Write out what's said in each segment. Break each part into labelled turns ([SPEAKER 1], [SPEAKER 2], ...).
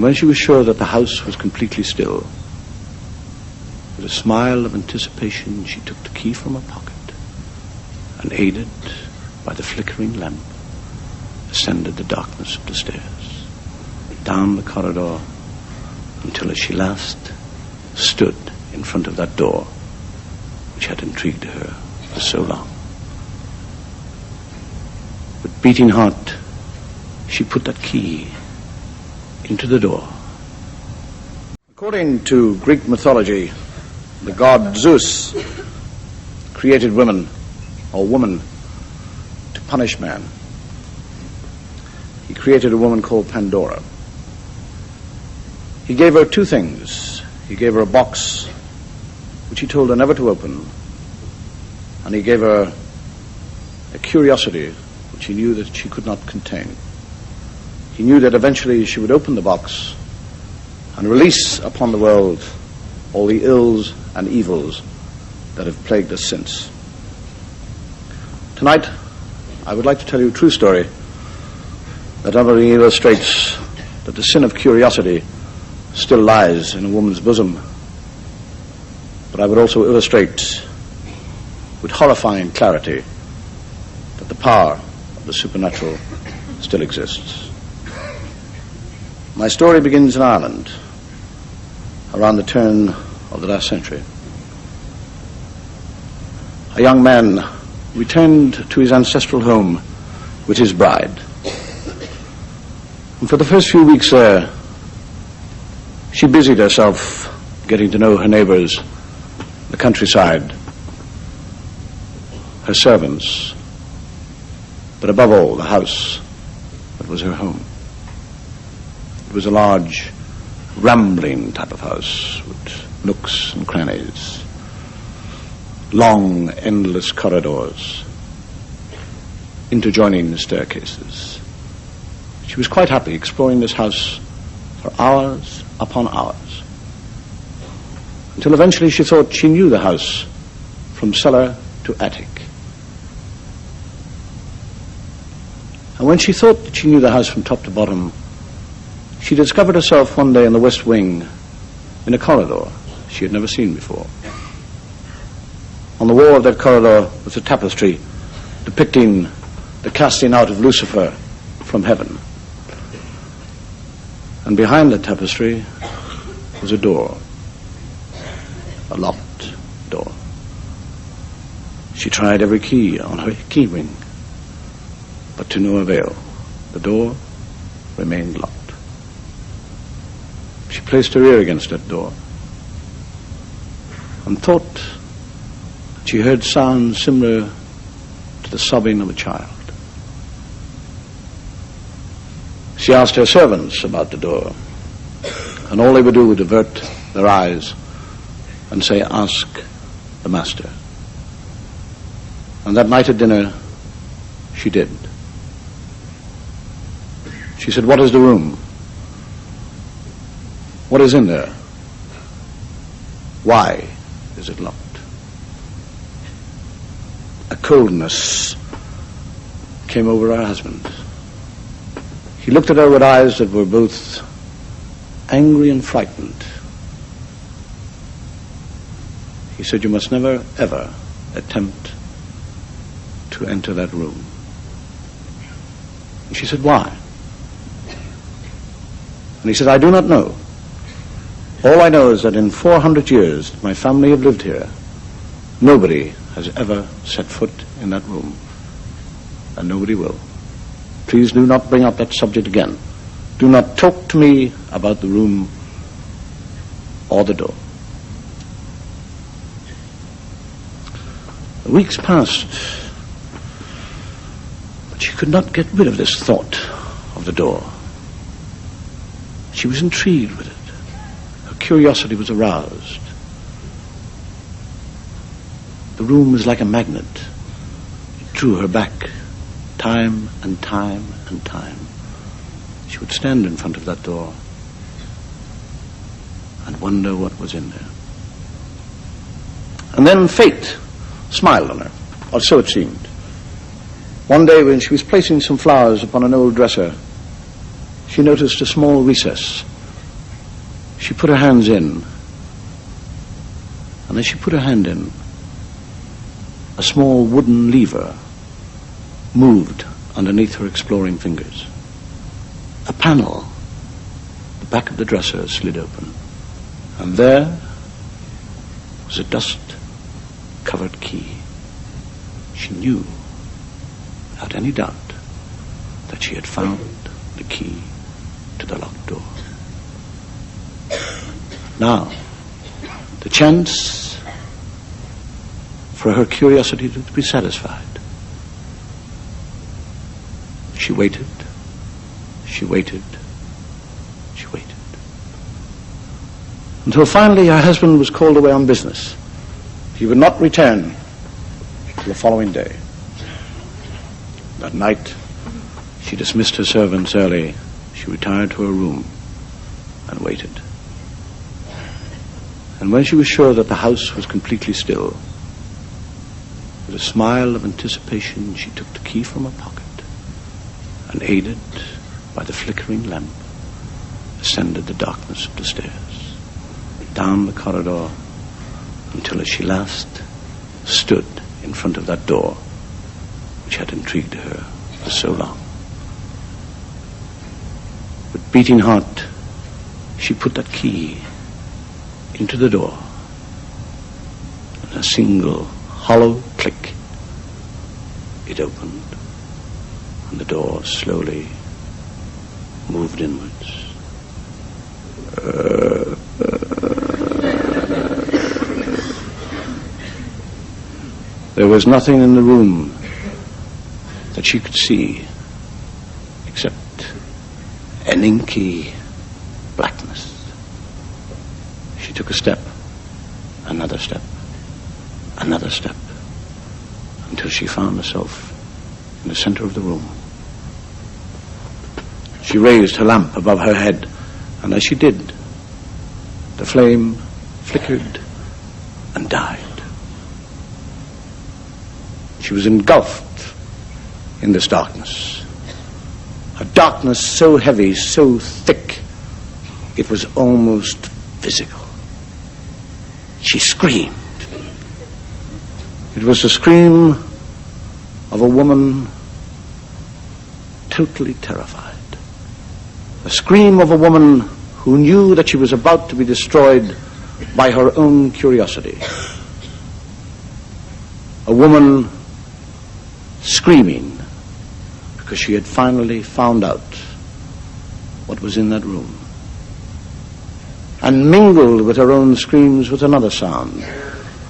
[SPEAKER 1] And when she was sure that the house was completely still, with a smile of anticipation, she took the key from her pocket and, aided by the flickering lamp, ascended the darkness of the stairs, down the corridor, until at she last stood in front of that door which had intrigued her for so long. With beating heart, she put that key into the door. According to Greek mythology, the god Zeus created women, or woman, to punish man. He created a woman called Pandora. He gave her two things. He gave her a box which he told her never to open, and he gave her a curiosity which he knew that she could not contain. He knew that eventually she would open the box and release upon the world all the ills and evils that have plagued us since. Tonight, I would like to tell you a true story that not only illustrates that the sin of curiosity still lies in a woman's bosom, but I would also illustrate with horrifying clarity that the power of the supernatural still exists. My story begins in Ireland around the turn of the last century. A young man returned to his ancestral home with his bride. And for the first few weeks there, she busied herself getting to know her neighbors, the countryside, her servants, but above all, the house that was her home. It was a large, rambling type of house with nooks and crannies, long, endless corridors, interjoining staircases. She was quite happy exploring this house for hours upon hours, until eventually she thought she knew the house from cellar to attic. And when she thought that she knew the house from top to bottom, she discovered herself one day in the west wing in a corridor she had never seen before. On the wall of that corridor was a tapestry depicting the casting out of Lucifer from heaven. And behind the tapestry was a door, a locked door. She tried every key on her key ring, but to no avail. The door remained locked. She placed her ear against that door and thought that she heard sounds similar to the sobbing of a child. She asked her servants about the door, and all they would do would avert their eyes and say, "Ask the master." And that night at dinner, she did. She said, "What is the room? What is in there? Why is it locked?" A coldness came over her husband. He looked at her with eyes that were both angry and frightened. He said, "You must never, ever attempt to enter that room." And she said, "Why?" And he said, "I do not know. All I know is that in 400 years my family have lived here, nobody has ever set foot in that room, and nobody will. Please do not bring up that subject again. Do not talk to me about the room or the door." The weeks passed, but she could not get rid of this thought of the door. She was intrigued with it. Her curiosity was aroused. The room was like a magnet. It drew her back time and time and time. She would stand in front of that door and wonder what was in there. And then fate smiled on her, or so it seemed. One day when she was placing some flowers upon an old dresser, she noticed a small recess She put her hands in, and as she put her hand in, a small wooden lever moved underneath her exploring fingers. A panel, the back of the dresser, slid open, and there was a dust-covered key. She knew, without any doubt, that she had found the key to the locked door. Now, the chance for her curiosity to be satisfied. She waited, she waited, she waited. Until finally her husband was called away on business. He would not return until the following day. That night, she dismissed her servants early. She retired to her room and waited. And when she was sure that the house was completely still, with a smile of anticipation, she took the key from her pocket and, aided by the flickering lamp, ascended the darkness of the stairs, down the corridor, until at she last stood in front of that door which had intrigued her for so long. With beating heart, she put that key into the door, and a single hollow click, it opened, and the door slowly moved inwards. There was nothing in the room that she could see except an inky blackness. She took a step, another step, another step, until she found herself in the center of the room. She raised her lamp above her head, and as she did, the flame flickered and died. She was engulfed in this darkness, a darkness so heavy, so thick, it was almost physical. She screamed. It was the scream of a woman totally terrified. A scream of a woman who knew that she was about to be destroyed by her own curiosity. A woman screaming because she had finally found out what was in that room. And mingled with her own screams was another sound,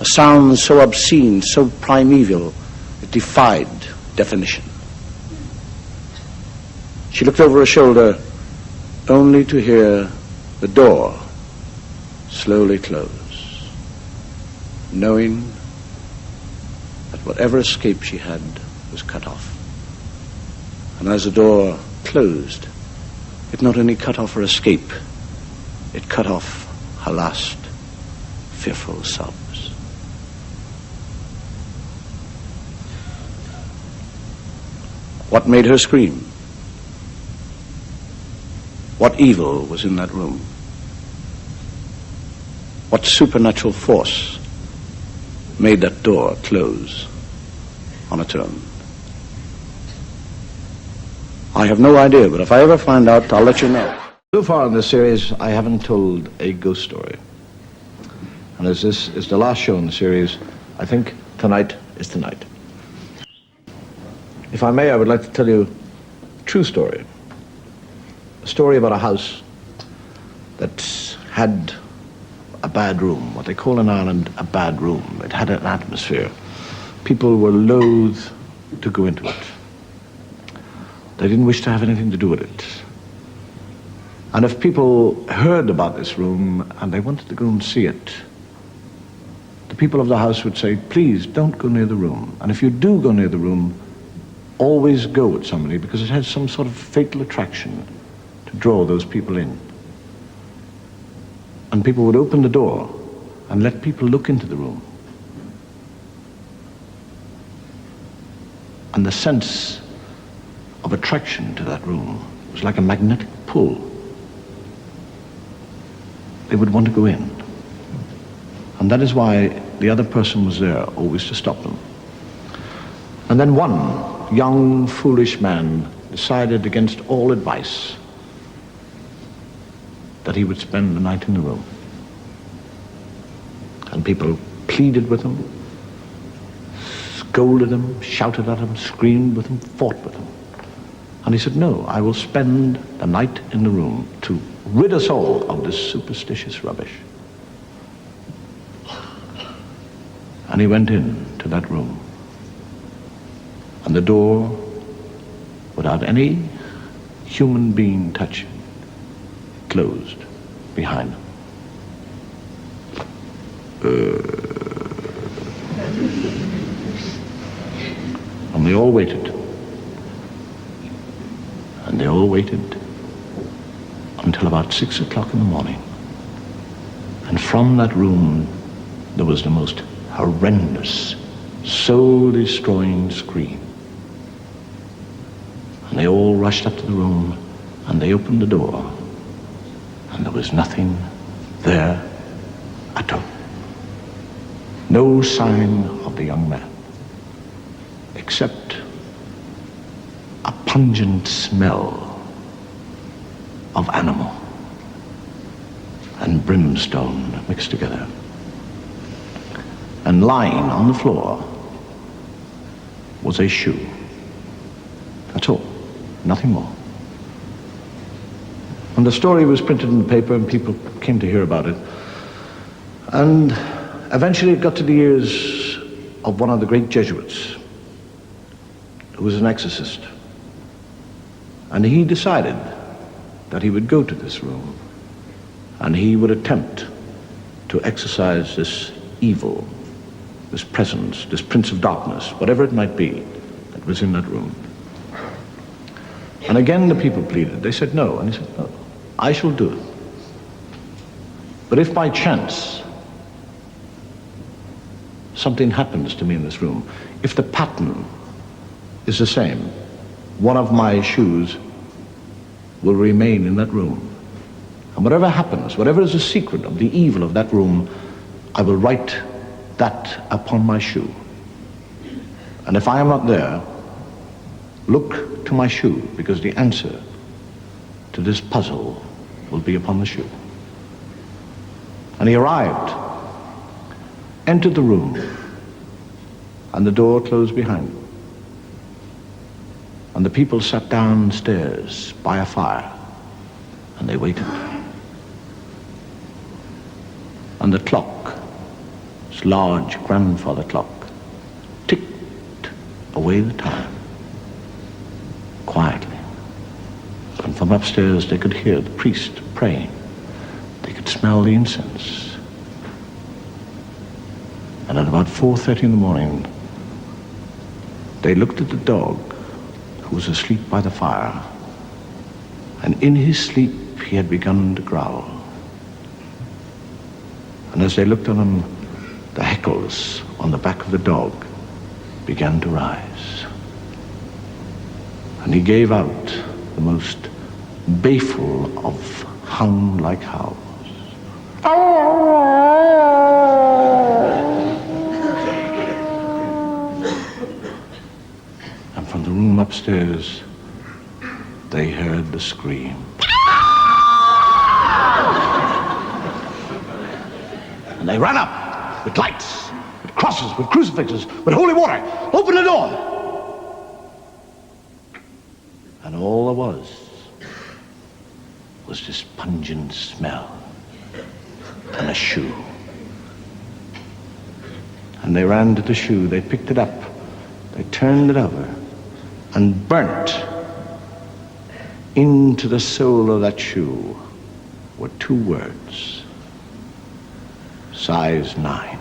[SPEAKER 1] a sound so obscene, so primeval, it defied definition. She looked over her shoulder only to hear the door slowly close, knowing that whatever escape she had was cut off. And as the door closed, it not only cut off her escape, it cut off her last fearful sobs. What made her scream? What evil was in that room? What supernatural force made that door close on its own? I have no idea, but if I ever find out, I'll let you know. So far in this series, I haven't told a ghost story. And as this is the last show in the series, I think tonight is tonight. If I may, I would like to tell you a true story. A story about a house that had a bad room, what they call in Ireland a bad room. It had an atmosphere. People were loath to go into it. They didn't wish to have anything to do with it. And if people heard about this room and they wanted to go and see it, the people of the house would say, please don't go near the room. And if you do go near the room, always go with somebody, because it has some sort of fatal attraction to draw those people in. And people would open the door and let people look into the room. And the sense of attraction to that room was like a magnetic pull. they would want to go in. And that is why the other person was there, always to stop them. And then one young, foolish man decided against all advice that he would spend the night in the room. And people pleaded with him, scolded him, shouted at him, screamed with him, fought with him. And he said, no, I will spend the night in the room to rid us all of this superstitious rubbish. And he went in to that room. And the door, without any human being touching, closed behind him. And they all waited. And they all waited until about 6 o'clock in the morning. And from that room, there was the most horrendous, soul-destroying scream. And they all rushed up to the room, and they opened the door, and there was nothing there at all. No sign of the young man, except a pungent smell of animal and brimstone mixed together. And lying on the floor was a shoe. That's all, nothing more. And the story was printed in the paper, and people came to hear about it. And eventually it got to the ears of one of the great Jesuits, who was an exorcist. And he decided that he would go to this room, and he would attempt to exorcise this evil, this presence, this prince of darkness, whatever it might be, that was in that room. And again the people pleaded. They said no, and he said, no, I shall do it. But if by chance something happens to me in this room, if the pattern is the same, one of my shoes will remain in that room. And whatever happens, whatever is the secret of the evil of that room, I will write that upon my shoe. And if I am not there, look to my shoe, because the answer to this puzzle will be upon the shoe. And he arrived, entered the room, and the door closed behind him. And the people sat downstairs by a fire, and they waited. And the clock, this large grandfather clock, ticked away the time, quietly. And from upstairs they could hear the priest praying. They could smell the incense. And at about 4:30 in the morning, they looked at the dog who was asleep by the fire. And in his sleep, he had begun to growl. And as they looked at him, the hackles on the back of the dog began to rise. And he gave out the most baleful of hound-like howls. And from the room upstairs, they heard the scream. And they ran up with lights, with crosses, with crucifixes, with holy water. Open the door! And all there was this pungent smell and a shoe. And they ran to the shoe, they picked it up, they turned it over, and burnt into the sole of that shoe were 2 words: size 9.